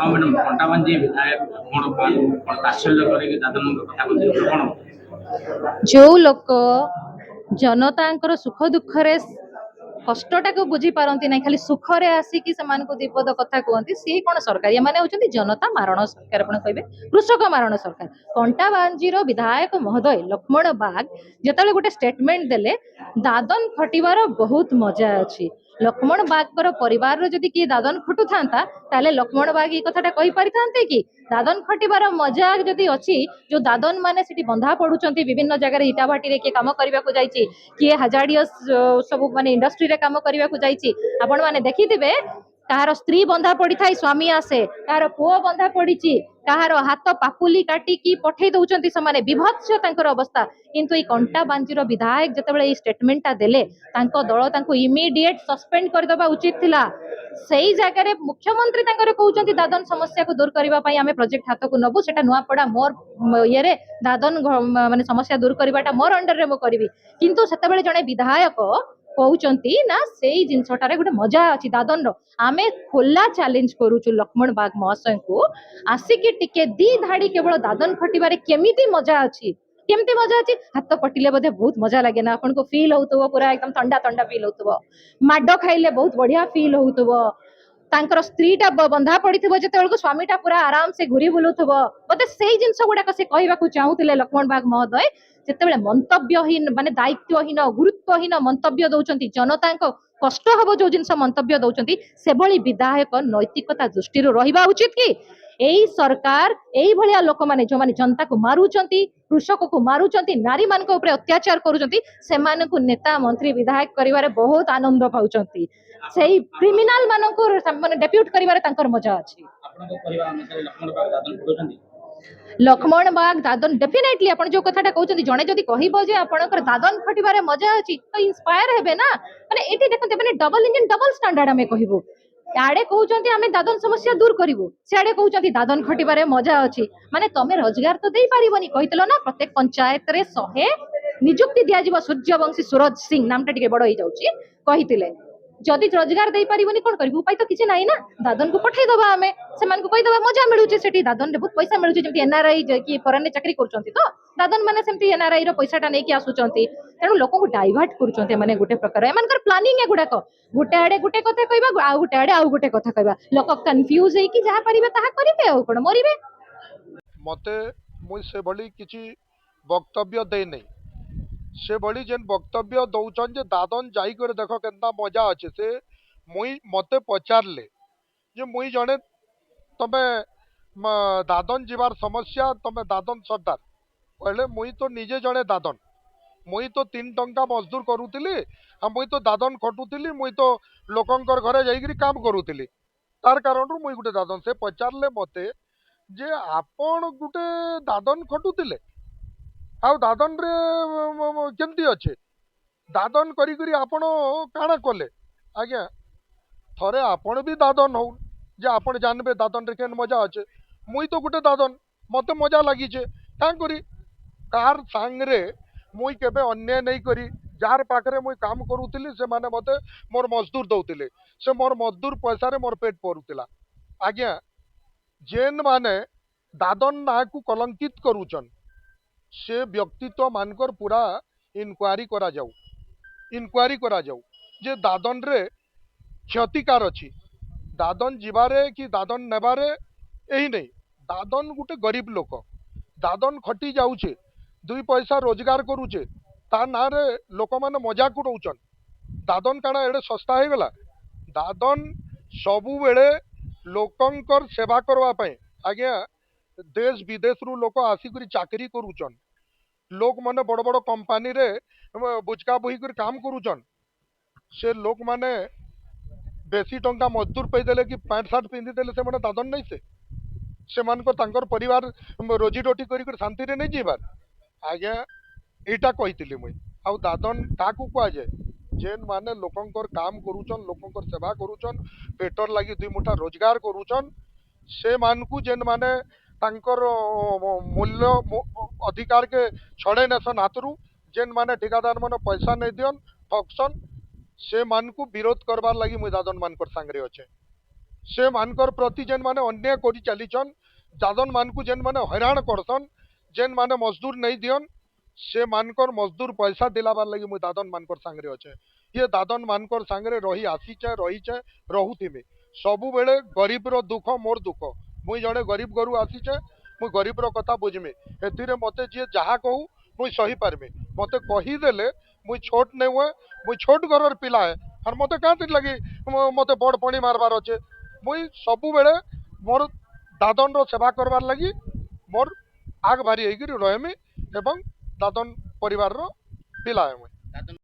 हाँ मैडम कंटाबांजी विधायक लक्ष्मण पाल तात्सल्य करके दादन कथा कहते कौन जो लोक जनतांकर सुख दुखरे कष्टा को बुझी पारती ना खाली सुखरे आसिकी दीपद कथा कहती सी कौन सरकार ये होती जनता मारण सरकार आप कहे कृषक मारण सरकार। कंटाबांजीर विधायक महोदय लक्ष्मण बाग जो गोटे स्टेटमेंट देले दादन खटिबार बहुत मजा अच्छी। लक्ष्मण बागर परिवार जदि किए दादन खटु था ताले लक्ष्मण बाग ये कथाटा कहि पारि थांते कि दादन खटिबार मजा जदि अच्छी जो दादन माने सिटी बंधा पड़ुचंती विभिन्न जगह इटा भाटी रे किए काम करबा को जाईची किए हजार्डियस सब माने इंडस्ट्री रे काम करबा को जाईची आपण माने देखिथिबे कहार स्त्री बंधा पड़ी थाई स्वामी आसे कहार पुओ बंधा पड़ी कहार हाथ पापुली काटिकी पठे दौरान से विभत्स अवस्था किंतु ये कंटा बांजीर विधायक जिते स्टेटमेंटा देले दल तांको इमिडिएट सस्पेंड करदबा उचित थिला। सेई जगह मुख्यमंत्री कहते दादन समस्या को दूर करने आम प्रोजेक्ट हाथ को नबू से नुआपड़ा मोर ये दादन माने समस्या दूर करवाटा मोर अंडर में करी किंतु से जड़े विधायक कहते ना से जिनसटारे गोटे मजा अच्छी दादन आमे खोला चैलेंज करूचु लक्ष्मण बाग महाशय को आसिकी टिके दी धाड़ी केवल दादन खटिबारे केमिति मजा अच्छी केमती मजा अच्छी हाथ कटिले बोधे बहुत मजा लगे ना आपन को फील होतबो पूरा एकदम ठंडा ठंडा फील होतबो माडो खाइले बहुत बढ़िया फील होतबो तांकर स्त्रीटा बंधा पड़िथिबो जेतेबेलको स्वामीटा पूरा आराम से घुरी बुलुथबो बोधे सेही जिंस गुडाक से कहबाकू चाहूतिले लक्ष्मण बाग महोदय जेतेबेले मंतव्यहीन माने दायित्वहीन गुरुत्वहीन मंतव्य दौचंती जनता कष्ट हम जो जिन मंतव्य दौरान से विधायक नैतिकता दृष्टि रहा उचित कि यही सरकार यही भाया लोक मैंने जो मैंने जनता को मारुंट कृषक को मारुंट नारी मान अत्याचार करुँच नेता मंत्री विधायक कर बहुत आनंद पाँच से क्रिमिनाल मान डेप्यूट कर मजा अच्छी। लक्ष्मण बाग दादन डेफिनेटली आप जो कथाटा कहते जड़े जदि कहबो आपनकर दादन खटिबारे मजा अच्छी तो इंस्पायर हेबे ना माने एठी देखते माने डबल इंजन डबल स्टैंडर्ड आमे कहबो आड़े कहते आमे दादन समस्या दूर करिवो सियाड़े कहते दादन खटिबारे मजा अच्छी माने तमे रोजगार तो दे पारिबनी कहितलो ना प्रत्येक पंचायत रे 100 नियुक्ति दिया जीव सूर्यवंशी सूरज सिंह नामटा टिके बड़ हो जाउची कहितिले जदि रोजगार दे पारिबनी कोन करिवो उपाय तो किछि नाही ना दादन को पठाई दबा आमे सेमान को कहि दबा मजा मिलुची सेठी दादन रे बहुत पैसा मिलुची जेमति एनआरआई कि फॉरेन रे चाकरी करचंती तो दादन माने सेमति एनआरआई रो पैसाटा नै कि आसुचंती तेनु लोक को डाइवर्ट करचंती माने गुटे प्रकार एमानकर प्लानिंग ए गुडाक गुटे आडे गुटे कथा कहबा आ गुटे आडे आ गुटे कथा कहबा लोक कंफ्यूज हे कि जहा परिबे ताहा करिवे आ कोन मरिबे मते मुई से बड़ी किछि वक्तव्य दे नहीं से बड़ी जेन वक्तव्य दौचन जे दादन जाई कर देखो केनता मजा अच्छे से मुई मते पचारले जे मुई जने तमे दादन जीवार समस्या तमे दादन सरदार कहले मुई तो निजे जने दादन मुई तो 3 टंका मजदूर करूतिली मुई तो दादन खटुतिली मुई तो लोकंकर घरे जाइकरी काम करूतिली तार कारण मुई गुटे दादन से पचारले मते जे आपण गुटे दादन खटुतिले आ दादन रे केमती अच्छे दादन करी करी आपण काଣା कले आज्ञा थरे आपण भी दादन हो जे आपण जानबे दादन रे केन मजा अच्छे मुई तो गुटे दादन मते मजा लगी छे कां करी कार सांगरे मुई केबे अन्याय नहीं करी जार पाखरे मुई काम करूतिली से माने मते मोर मजदूर दउतिले से मोर मजदूर पैसा रे मोर पेट परुतिला आज्ञा जेन माने दादन ना को कलंकित करूचन से व्यक्तित्व मानकर पूरा इनक्वारी करा जाऊ जे दादन रे क्षतिकार अच्छी दादन जीवारे कि दादन नेबारे यही नहीं दादन गुटे गरीब लोक दादन खटी जाऊे 2 पैसा रोजगार करूचे ता ना रे लोक माने मजाक उड़ाउचन दादन काना एडे सस्ता हो गला दादन सबु बेले लोकंकर सेवा करवा पई आज्ञा देश विदेश रु लोक आसिक चाकरी करूचन लोक माने बड़ बड़ कंपानी रे बुचका बोही कर काम करूचन से लोक माने बेसी टंका मजदूर पे देले कि पैंट शर्ट पिंधि देले से माने दादन नहीं से मान को तांकर परिवार रोजी रोटी करी कर शांति रे नहीं जीवार आज्ञा एटा कहितिली मुई आ दादन काकू कुआ जाय जेन माने लोकंकर काम करूचन लोकंकर सेवा करूचन पेटर लागी 2 मुठा रोजगार करूचन से मानकू जेन माने तांकर मूल्य अधिकार के छड़े नेसन हाथरू जेन माने ठेकेदार माने पैसा नहीं दियन ठकसन से मानकू विरोध करबार लगी मुई दादन मानकर सांगरे अच्छे। से मानकर प्रति जेन माने अन्याय करी चलीछन दादन मान को जेन माने हैरान करसन जेन माने मजदूर नहीं दियन से मानकर मजदूर पैसा दिलाबार लगी मुई दादन मानकर सांगरे अच्छे ये दादन मानकर सांगरे रही आसीचे रहीचे रहुथिमि सबु बेले गरीब रो दुख मोर दुख मुई जड़े गरीब घरू आसीचे मुई गरीब रो कथा बुझमी एथिरे मते जे जहा कहू मुई सही पारमी मते कहीदेले मुई छोट नहीं हुए मुई छोट घरर पिला है और मते कांतिर लगी मते बड़ पणी मारबार अच्छे मुई सबु बेले मोर दादन रो सेवा करबार लगी मोर आग भारी होइकरी रहमी एवं दादन परिवार रो पिला है मुई। दादन